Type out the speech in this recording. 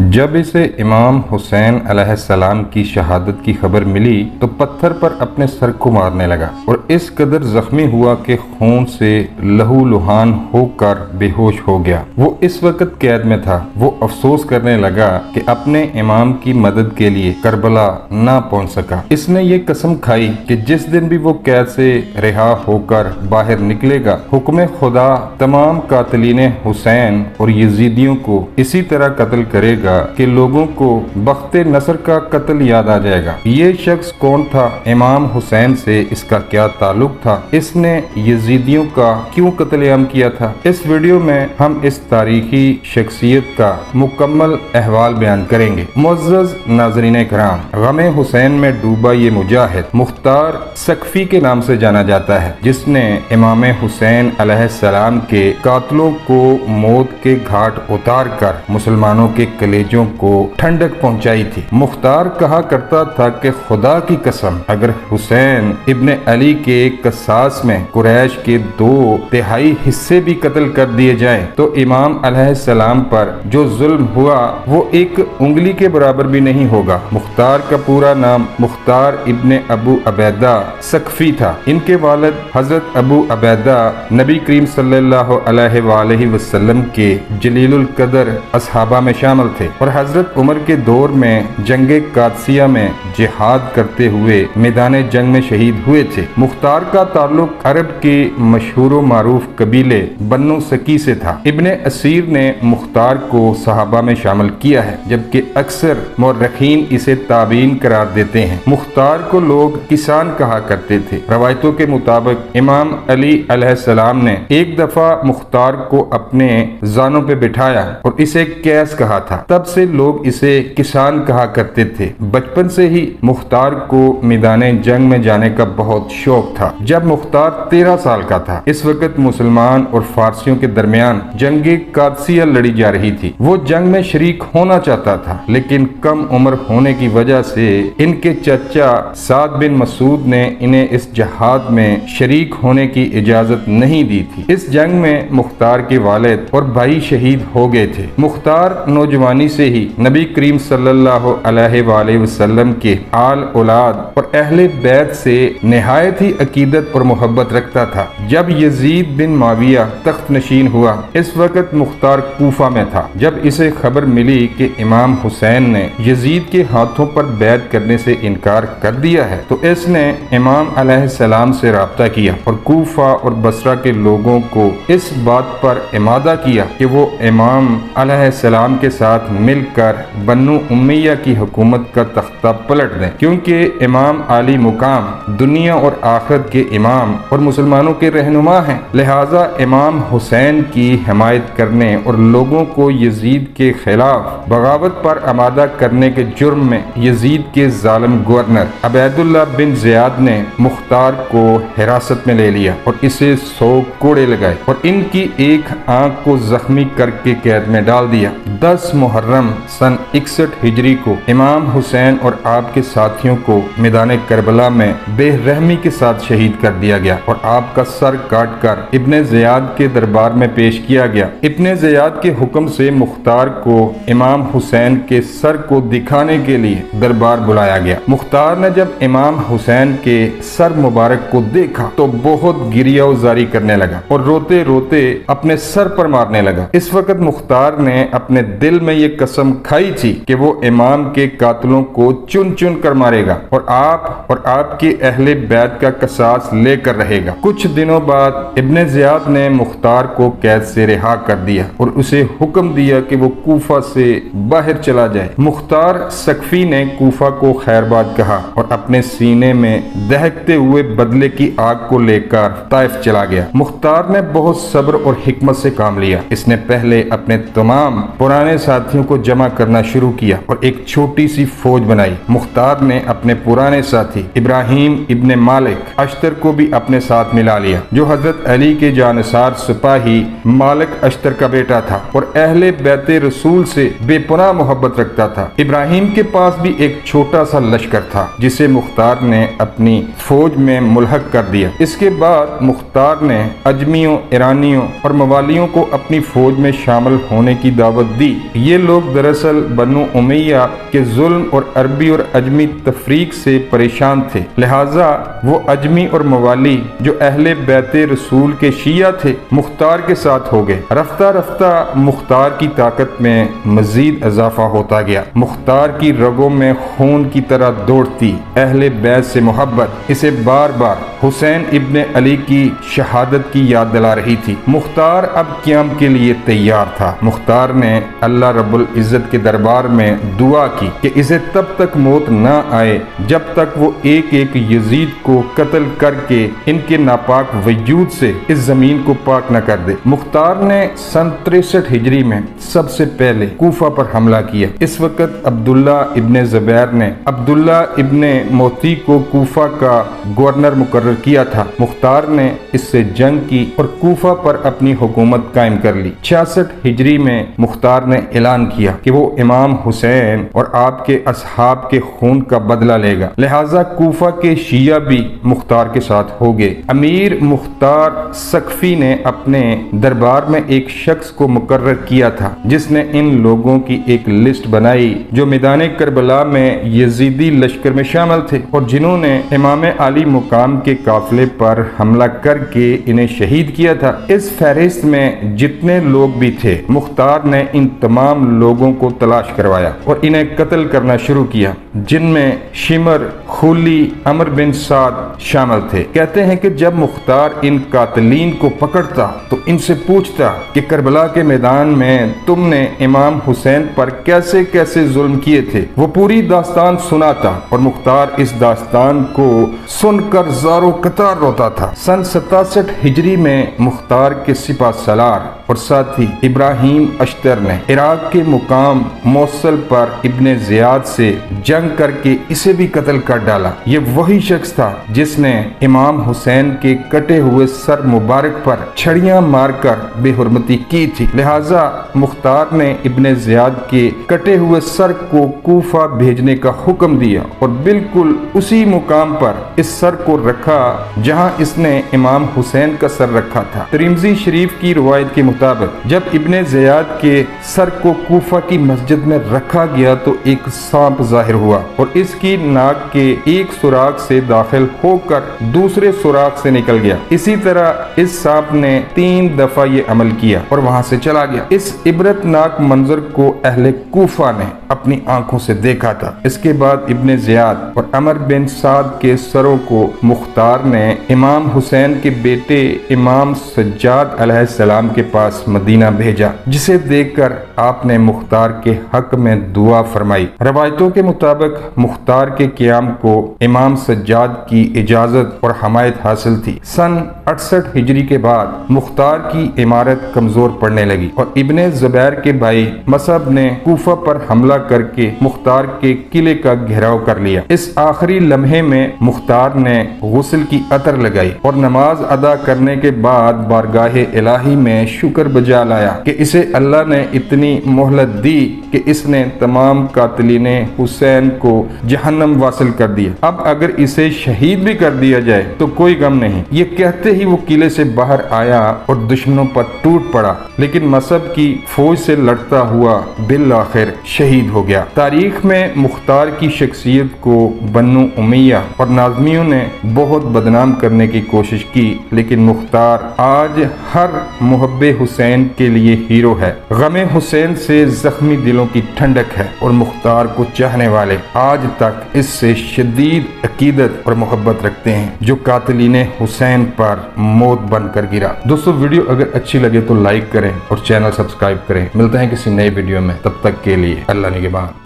جب اسے امام حسین علیہ السلام کی شہادت کی خبر ملی تو پتھر پر اپنے سر کو مارنے لگا اور اس قدر زخمی ہوا کہ خون سے لہو لہان ہو کر بے ہوش ہو گیا۔ وہ اس وقت قید میں تھا۔ وہ افسوس کرنے لگا کہ اپنے امام کی مدد کے لیے کربلا نہ پہنچ سکا۔ اس نے یہ قسم کھائی کہ جس دن بھی وہ قید سے رہا ہو کر باہر نکلے گا، حکم خدا تمام قاتلین حسین اور یزیدیوں کو اسی طرح قتل کرے گا کہ لوگوں کو بخت نصر کا قتل یاد آ جائے گا۔ یہ شخص کون تھا؟ امام حسین سے اس کا کیا تعلق تھا؟ اس نے یزیدیوں کا کیوں قتل عام کیا تھا؟ اس ویڈیو میں ہم اس تاریخی شخصیت کا مکمل احوال بیان کریں گے۔ معزز ناظرین کرام، غم حسین میں ڈوبا یہ مجاہد مختار سقفی کے نام سے جانا جاتا ہے، جس نے امام حسین علیہ السلام کے قاتلوں کو موت کے گھاٹ اتار کر مسلمانوں کے کلیجوں کو ٹھنڈک پہنچائی تھی۔ مختار کہا کرتا تھا کہ خدا کی قسم، اگر حسین ابن علی کے قصاص میں قریش کے 2/3 حصے بھی قتل کر دیے جائیں تو امام علیہ السلام پر جو ظلم ہوا وہ ایک انگلی کے برابر بھی نہیں ہوگا۔ مختار کا پورا نام مختار ابن ابو عبیدہ سقفی تھا۔ ان کے والد حضرت ابو عبیدہ نبی کریم صلی اللہ علیہ وآلہ وسلم کے جلیل القدر اصحابہ میں شامل تھے اور حضرت عمر کے دور میں جنگ قادسیہ میں جہاد کرتے ہوئے میدان جنگ میں شہید ہوئے تھے۔ مختار کا تعلق عرب کے مشہور و معروف قبیلے بنو سکی سے تھا۔ ابن اسیر نے مختار کو صحابہ میں شامل کیا ہے، جبکہ اکثر مورخین اسے تابعین قرار دیتے ہیں۔ مختار کو لوگ کسان کہا کرتے تھے۔ روایتوں کے مطابق امام علی علیہ السلام نے ایک دفعہ مختار کو اپنے زانوں پہ بٹھایا اور اسے کیس کہا تھا۔ تب سے لوگ اسے کسان کہا کرتے تھے۔ بچپن سے ہی مختار کو میدان جنگ میں جانے کا بہت شوق تھا۔ جب مختار 13 سال کا تھا، اس وقت مسلمان اور فارسیوں کے درمیان جنگ قادسیہ لڑی جا رہی تھی۔ وہ جنگ میں شریک ہونا چاہتا تھا، لیکن کم عمر ہونے کی وجہ سے ان کے چچا سعد بن مسعود نے انہیں اس جہاد میں شریک ہونے کی اجازت نہیں دی تھی۔ اس جنگ میں مختار کے والد اور بھائی شہید ہو گئے تھے۔ مختار نوجوانی سے ہی نبی کریم صلی اللہ علیہ وآلہ وسلم کے آل اولاد اور اہل بیت سے نہایت ہی عقیدت اور محبت رکھتا تھا۔ جب یزید بن معاویہ تخت نشین ہوا، اس وقت مختار کوفہ میں تھا۔ جب اسے خبر ملی کہ امام حسین نے یزید کے ہاتھوں پر بیعت کرنے سے انکار کر دیا ہے تو اس نے امام علیہ السلام سے رابطہ کیا اور کوفہ اور بصرہ کے لوگوں کو اس بات پر امادہ کیا کہ وہ امام علیہ السلام کے ساتھ مل کر بنو امیہ کی حکومت کا تختہ پلٹ دیں، کیونکہ امام عالی مقام دنیا اور آخرت کے امام اور مسلمانوں کے رہنما ہیں۔ لہٰذا امام حسین کی حمایت کرنے اور لوگوں کو یزید کے خلاف بغاوت پر آمادہ کرنے کے جرم میں یزید کے ظالم گورنر عبید اللہ بن زیاد نے مختار کو حراست میں لے لیا اور اسے 100 کوڑے لگائے اور ان کی ایک آنکھ کو زخمی کر کے قید میں ڈال دیا۔ 10 محرم سن 61 ہجری کو امام حسین اور آپ کے ساتھیوں کو میدان کربلا میں بے رحمی کے ساتھ شہید کر دیا گیا اور آپ کا سر کاٹ کر ابن زیاد کے دربار میں پیش کیا گیا۔ ابن زیاد کے حکم سے مختار کو امام حسین کے سر کو دکھانے کے لیے دربار بلایا گیا۔ مختار نے جب امام حسین کے سر مبارک کو دیکھا تو بہت گریہ وزاری کرنے لگا اور روتے روتے اپنے سر پر مارنے لگا۔ اس وقت مختار نے اپنے دل میں یہ قسم کھائی تھی کہ وہ امام کے قاتلوں کو چن چن کر مارے گا اور آپ کے اہل بیت کا قصاص لے کر رہے گا۔ کچھ دنوں بعد ابن زیاد نے مختار کو قید سے رہا کر دیا اور اسے حکم دیا کہ وہ کوفہ سے باہر چلا جائے۔ مختار سقفی نے کوفہ کو خیر باد کہا اور اپنے سینے میں دہکتے ہوئے بدلے کی آگ کو لے کر طائف چلا گیا۔ مختار نے بہت صبر اور حکمت سے کام لیا۔ اس نے پہلے اپنے تمام پرانے ساتھیوں کو جمع کرنا شروع کیا اور ایک چھوٹی سی فوج بنائی۔ مختار نے اپنے پرانے ساتھی ابراہیم ابن مالک اشتر کو بھی اپنے ساتھ ملا لیا، جو حضرت علی کے جانثار سپاہی مالک اشتر کا بیٹا تھا اور اہل بیت رسول سے بے پناہ محبت رکھتا تھا۔ ابراہیم کے پاس بھی ایک چھوٹا سا لشکر تھا جسے مختار نے اپنی فوج میں ملحق کر دیا۔ اس کے بعد مختار نے اجمیوں، ایرانیوں اور موالیوں کو اپنی فوج میں شامل ہونے کی دعوت دی۔ یہ لوگ دراصل بنو امیہ کے ظلم اور عربی اور اجمی تفریق سے پریشان تھے، لہٰذا وہ اجمی اور موالی جو اہل بیت رسول کے شیعہ تھے مختار کے ساتھ ہو گئے۔ رفتہ رفتہ مختار کی طاقت میں مزید اضافہ ہوتا گیا۔ مختار کی رگوں میں خون کی طرح دوڑتی اہل بیت سے محبت اسے بار بار حسین ابن علی کی شہادت کی یاد دلا رہی تھی۔ مختار اب قیام کے لیے تیار تھا۔ مختار نے اللہ رب العزت کے دربار میں دعا کی کہ اسے تب تک موت نہ آئے جب تک وہ ایک ایک یزید کو قتل کر کے ان کے ناپاک وجود سے اس زمین کو پاک نہ کر دے۔ مختار نے سن 63 ہجری میں سب سے پہلے کوفہ پر حملہ کیا۔ اس وقت عبداللہ ابن زبیر نے عبداللہ ابن موتی کو کوفہ کا گورنر مقرر کیا تھا۔ مختار نے اس سے جنگ کی اور کوفہ پر اپنی حکومت قائم کر لی۔ 66 ہجری میں مختار نے اعلان کیا کہ وہ امام حسین اور آپ کے اصحاب کے خون کا بدلہ لے گا، لہٰذا کوفہ کے شیعہ بھی مختار کے ساتھ ہو گئے۔ امیر مختار سقفی نے اپنے دربار میں ایک شخص کو مقرر کیا تھا جس نے ان لوگوں کی ایک لسٹ بنائی جو میدان کربلا میں یزیدی لشکر میں شامل تھے اور جنہوں نے امام علی مقام کے قافلے پر حملہ کر کے انہیں شہید کیا تھا۔ اس فہرست میں جتنے لوگ بھی تھے مختار نے ان تمام لوگوں کو تلاش کروایا اور انہیں قتل کرنا شروع کیا، جن میں شمر، خولی، عمر بن سعد شامل تھے۔ کہتے ہیں کہ جب مختار ان قاتلین کو پکڑتا تو ان سے پوچھتا کہ کربلا کے میدان میں تم نے امام حسین پر کیسے کیسے ظلم کیے تھے، وہ پوری داستان سناتا اور مختار اس داستان کو سن کر زارو قطار روتا تھا۔ سن 67 ہجری میں مختار کے سپہ سالار اور ساتھی ابراہیم اشتر نے عراق کے مقام موصل پر ابن زیاد سے جنگ کر کے اسے بھی قتل کر ڈالا۔ یہ وہی شخص تھا جس نے امام حسین کے کٹے ہوئے سر مبارک پر چھڑیاں مار کر بے حرمتی کی تھی، لہٰذا مختار نے ابن زیاد کے کٹے ہوئے سر کو کوفہ بھیجنے کا حکم دیا اور بالکل اسی مقام پر اس سر کو رکھا جہاں اس نے امام حسین کا سر رکھا تھا۔ ترمذی شریف کی روایت کے مطابق جب ابن زیاد کے سر کو کوفہ کی مسجد میں رکھا گیا تو ایک سانپ ظاہر ہوا اور اس کی ناک کے ایک سوراخ سے داخل ہو کر دوسرے سوراخ سے نکل گیا۔ اسی طرح اس سانپ نے 3 دفعہ یہ عمل کیا اور وہاں سے چلا گیا۔ اس عبرت ناک منظر کو اہل کوفہ نے اپنی آنکھوں سے دیکھا تھا۔ اس کے بعد ابن زیاد اور عمر بن سعد کے سروں کو مختار نے امام حسین کے بیٹے امام سجاد علیہ السلام کے پاس مدینہ بھیجا، جسے دیکھ کر آپ نے مختار کے حق میں دعا فرمائی۔ روایتوں کے مطابق مختار کے قیام کو امام سجاد کی اجازت اور حمایت حاصل تھی۔ سن 68 ہجری کے بعد مختار کی عمارت کمزور پڑنے لگی اور ابن زبیر کے بھائی مصعب نے کوفہ پر حملہ کر کے مختار کے قلعے کا گھیراؤ کر لیا۔ اس آخری لمحے میں مختار نے غسل کی عطر لگائی اور نماز ادا کرنے کے بعد بارگاہ الہی میں شکر بجا لایا کہ اسے اللہ نے اتنی مہلت دی کہ اس نے تمام قاتلین حسین کو جہنم واصل کر دیا، اب اگر اسے شہید بھی کر دیا جائے تو کوئی غم نہیں۔ یہ کہتے ہی وہ قلعے سے باہر آیا اور دشمنوں پر ٹوٹ پڑا، لیکن مصعب کی فوج سے لڑتا ہوا بالآخر شہید ہو گیا۔ تاریخ میں مختار کی شخصیت کو بنو امیہ اور ناظمیوں نے بہت بدنام کرنے کی کوشش کی، لیکن مختار آج ہر محب حسین کے لیے ہیرو ہے۔ غم حسین سے زخمی دلوں کی ٹھنڈک ہے اور مختار کو چاہنے والے آج تک اس سے شدید عقیدت اور محبت رکھتے ہیں جو قاتلین حسین پر موت بن کر گرا۔ دوستو ویڈیو اگر اچھی لگے تو لائک کریں اور چینل سبسکرائب کریں۔ ملتے ہیں کسی نئے ویڈیو میں، تب تک کے لیے اللہ نگہبان۔